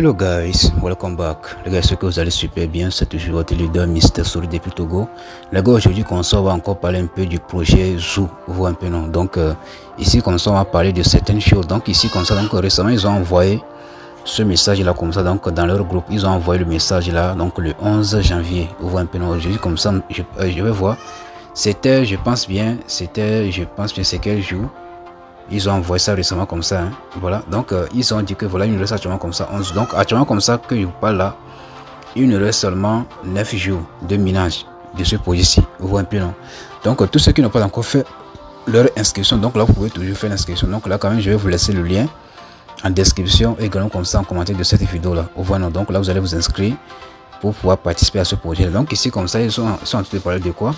Hello guys, welcome back. Les gars, est-ce que vous allez super bien? C'est toujours votre leader Mr. Soli depuis Togo. Les gars, aujourd'hui comme ça, on va encore parler un peu du projet Zoo. Vous voyez un peu non? Donc ici comme ça, on va parler de certaines choses. Donc ici comme ça, donc récemment ils ont envoyé ce message là comme ça, donc dans leur groupe ils ont envoyé le message là, donc le 11 janvier. Vous voyez un peu non? Aujourd'hui comme ça, je vais voir. C'était, je pense bien, c'est quel jour? Ils ont envoyé ça récemment comme ça, hein. Voilà, donc ils ont dit que voilà, il nous reste actuellement comme ça 11. Donc actuellement comme ça que je vous parle là, il nous reste seulement 9 jours de minage de ce projet-ci. Vous voyez un peu non? Donc tous ceux qui n'ont pas encore fait leur inscription, donc là vous pouvez toujours faire l'inscription. Donc là quand même je vais vous laisser le lien en description et également comme ça en commentaire de cette vidéo là. Vous voyez non? Donc là vous allez vous inscrire pour pouvoir participer à ce projet. Donc ici comme ça ils sont en train de parler de quoi?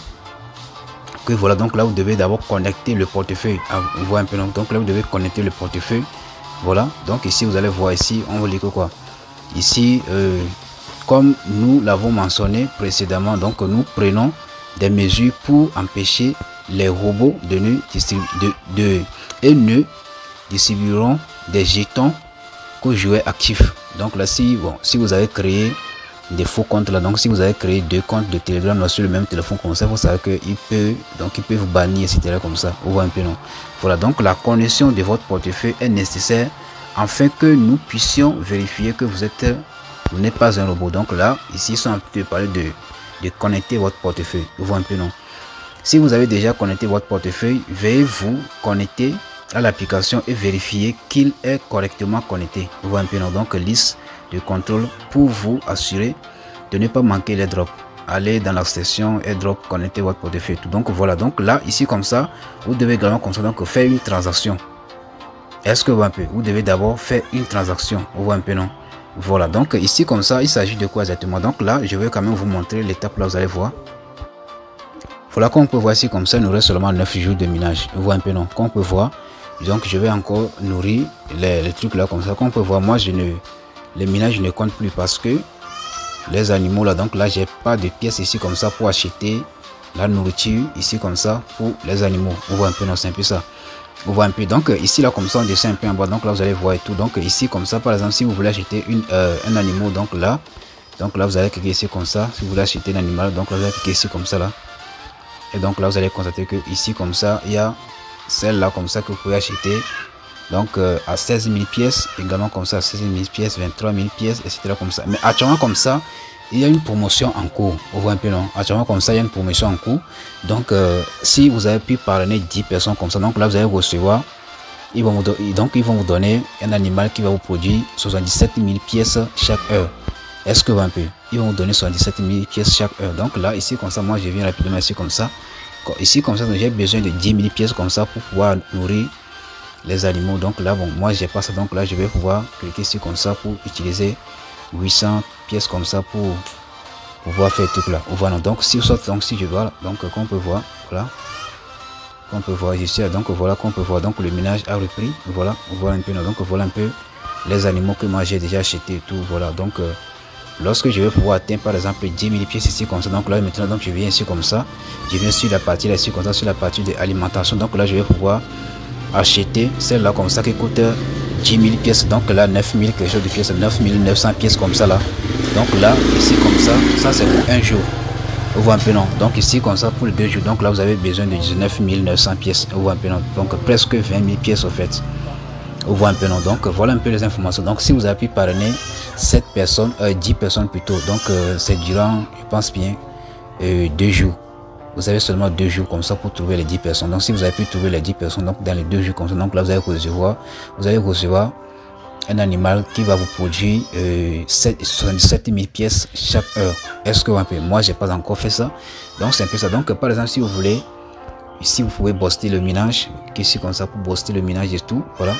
Que voilà, donc là vous devez d'abord connecter le portefeuille. Vous voyez un peu, donc là vous devez connecter le portefeuille. Voilà, donc ici vous allez voir ici, on va lire quoi ici, comme nous l'avons mentionné précédemment, donc nous prenons des mesures pour empêcher les robots de ne distribueront des jetons qu'aux joueurs actifs. Donc là si vous avez créé des faux comptes là, donc si vous avez créé deux comptes de Telegram là, sur le même téléphone comme ça, vous savez que il peut vous bannir, etc. comme ça. Vous voyez un peu non? Voilà, donc la connexion de votre portefeuille est nécessaire afin que nous puissions vérifier que vous n'êtes pas un robot. Donc là ici ils sont en train de parler de connecter votre portefeuille. Vous voyez un peu non? Si vous avez déjà connecté votre portefeuille, veuillez vous connecter à l'application et vérifier qu'il est correctement connecté. Vous voyez un peu non? Donc liste de contrôle pour vous assurer de ne pas manquer les drops. Allez dans la section airdrop, connectez votre portefeuille. Donc voilà, donc là ici comme ça vous devez également comme ça donc faire une transaction. Est-ce que vous devez d'abord faire une transaction? Vous voyez un peu non? Voilà, donc ici comme ça il s'agit de quoi exactement? Donc là je vais quand même vous montrer l'étape là, vous allez voir. Voilà, comme on peut voir ici comme ça il nous reste seulement 9 jours de minage. Vous voyez un peu non? Comme on peut voir, donc je vais encore nourrir les trucs là comme ça. Comme on peut voir, moi les minages ne comptent plus parce que les animaux là, donc là j'ai pas de pièces ici comme ça pour acheter la nourriture ici comme ça pour les animaux. Vous voyez un peu non? C'est un peu ça. Vous voyez un peu, donc ici là comme ça on descend un peu en bas, donc là vous allez voir et tout. Donc ici comme ça par exemple si vous voulez acheter un animal, donc là vous allez cliquer ici comme ça. Si vous voulez acheter un animal, donc là vous allez cliquer ici comme ça là, et donc là vous allez constater que ici comme ça il y a celle là comme ça que vous pouvez acheter. Donc à 16 000 pièces, également comme ça, 16 000 pièces, 23 000 pièces, etc. comme ça. Mais actuellement comme ça, il y a une promotion en cours. Vous voyez un peu non? Actuellement comme ça, il y a une promotion en cours. Donc si vous avez pu parrainer 10 personnes comme ça, donc là vous allez recevoir, ils vont vous donner un animal qui va vous produire 77 000 pièces chaque heure. Est-ce que vous voyez un peu? Ils vont vous donner 77 000 pièces chaque heure. Donc là ici comme ça, moi je viens rapidement ici comme ça. Ici comme ça, j'ai besoin de 10 000 pièces comme ça pour pouvoir nourrir les animaux. Donc là bon, moi j'ai pas ça, donc là je vais pouvoir cliquer ici comme ça pour utiliser 800 pièces comme ça pour pouvoir faire tout là. Voilà, donc si je vois, donc comme on peut voir, voilà, on peut voir ici, donc voilà, qu'on peut voir, donc le ménage a repris. Voilà, un peu, donc voilà un peu les animaux que moi j'ai déjà acheté et tout. Voilà, donc lorsque je vais pouvoir atteindre par exemple 10 000 pièces ici comme ça, donc là maintenant donc je viens ici comme ça, je viens sur la partie là ici comme ça, sur la partie de alimentation. Donc là je vais pouvoir acheter celle-là comme ça qui coûte 10 000 pièces. Donc là 9 000 quelque chose de pièces, 9 900 pièces comme ça là. Donc là ici comme ça c'est pour un jour. Vous voyez un peu non? Donc ici comme ça pour les 2 jours. Donc là vous avez besoin de 19 900 pièces. Vous voyez un peu non? Donc presque 20 000 pièces au fait. Vous voyez un peu non? Donc voilà un peu les informations. Donc si vous avez pu parrainer 7 personnes, 10 personnes plutôt, donc c'est durant, je pense bien, 2 jours. Vous avez seulement 2 jours comme ça pour trouver les 10 personnes. Donc si vous avez pu trouver les 10 personnes donc dans les 2 jours comme ça, donc là vous allez recevoir un animal qui va vous produire 77 000 pièces chaque heure. Est-ce que moi j'ai pas encore fait ça? Donc c'est un peu ça. Donc par exemple si vous voulez, ici vous pouvez booster le minage, ici comme ça pour booster le minage et tout. Voilà.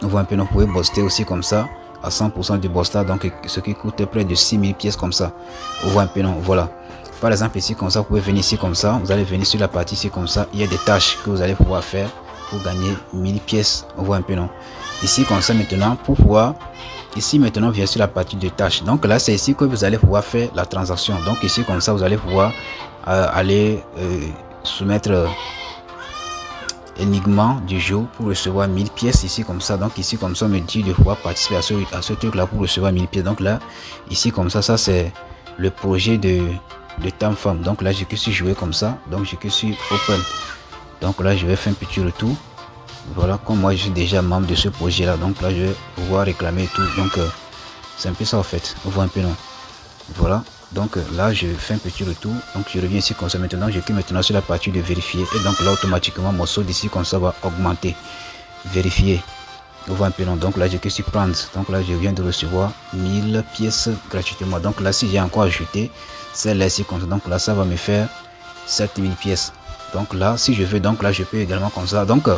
Vous voyez un peu, vous pouvez booster aussi comme ça à 100% du boostage, donc ce qui coûte près de 6 000 pièces comme ça. Vous voyez un peu non? Voilà. Par exemple ici comme ça, vous pouvez venir ici comme ça, vous allez venir sur la partie ici comme ça, il y a des tâches que vous allez pouvoir faire pour gagner 1000 pièces. On voit un peu non? Ici comme ça maintenant, pour pouvoir, ici maintenant vient sur la partie de tâches. Donc là c'est ici que vous allez pouvoir faire la transaction. Donc ici comme ça vous allez pouvoir aller soumettre énigment du jour pour recevoir 1000 pièces ici comme ça. Donc ici comme ça on me dit de pouvoir participer à ce truc là pour recevoir 1000 pièces. Donc là ici comme ça c'est le projet de Tamfam. Donc là je suis joué comme ça, donc je suis open. Donc là je vais faire un petit retour. Voilà, comme moi je suis déjà membre de ce projet là, donc là je vais pouvoir réclamer et tout. Donc c'est un peu ça en fait, on voit un peu non. Voilà, donc là je fais un petit retour, donc je reviens ici comme ça. Maintenant je clique maintenant sur la partie de vérifier et donc là automatiquement mon solde ici comme ça va augmenter. Vérifier, on voit un peu non. Donc là je clique sur prendre, donc là je viens de recevoir 1000 pièces gratuitement. Donc là si j'ai encore ajouté celle-là ici comme ça, donc là ça va me faire 7000 pièces. Donc là si je veux, donc là je peux également comme ça. Donc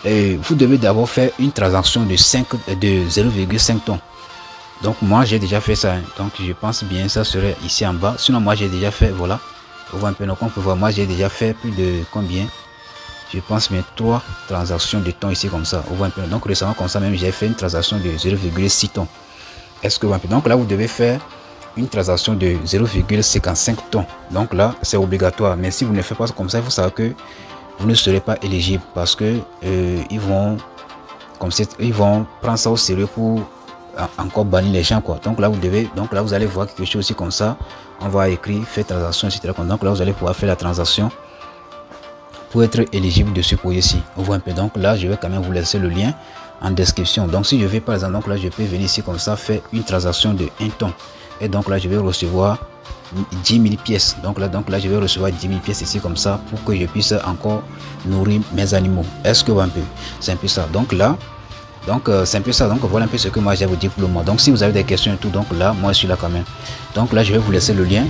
vous devez d'abord faire une transaction de 0,5 tonnes. Donc moi j'ai déjà fait ça, donc je pense bien ça serait ici en bas. Sinon moi j'ai déjà fait, voilà, on voit un peu, donc on peut voir, moi j'ai déjà fait plus de combien, je pense bien 3 transactions de tonnes ici comme ça, on voit un peu. Donc récemment comme ça même j'ai fait une transaction de 0,6 tonnes. Est-ce que vous voyez? Donc là vous devez faire une transaction de 0,55 tonnes. Donc là c'est obligatoire, mais si vous ne faites pas comme ça, il faut savoir que vous ne serez pas éligible parce que ils vont prendre ça au sérieux pour encore bannir les gens quoi. Donc là vous devez, donc là vous allez voir quelque chose aussi comme ça, on va écrire fait transaction etc. Donc là vous allez pouvoir faire la transaction pour être éligible de ce projet-ci. On voit un peu, donc là je vais quand même vous laisser le lien en description. Donc si je vais par exemple, donc là je peux venir ici comme ça, faire une transaction de 1 tonne et donc là je vais recevoir 10 000 pièces. Donc là je vais recevoir 10 000 pièces ici comme ça pour que je puisse encore nourrir mes animaux. Est-ce que vous un peu, c'est un peu ça. Donc là c'est un peu ça. Donc voilà un peu ce que moi j'ai à vous dire pour le moment. Donc si vous avez des questions et tout, donc là moi je suis là quand même. Donc là je vais vous laisser le lien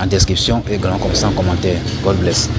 en description et également comme ça en commentaire. God bless.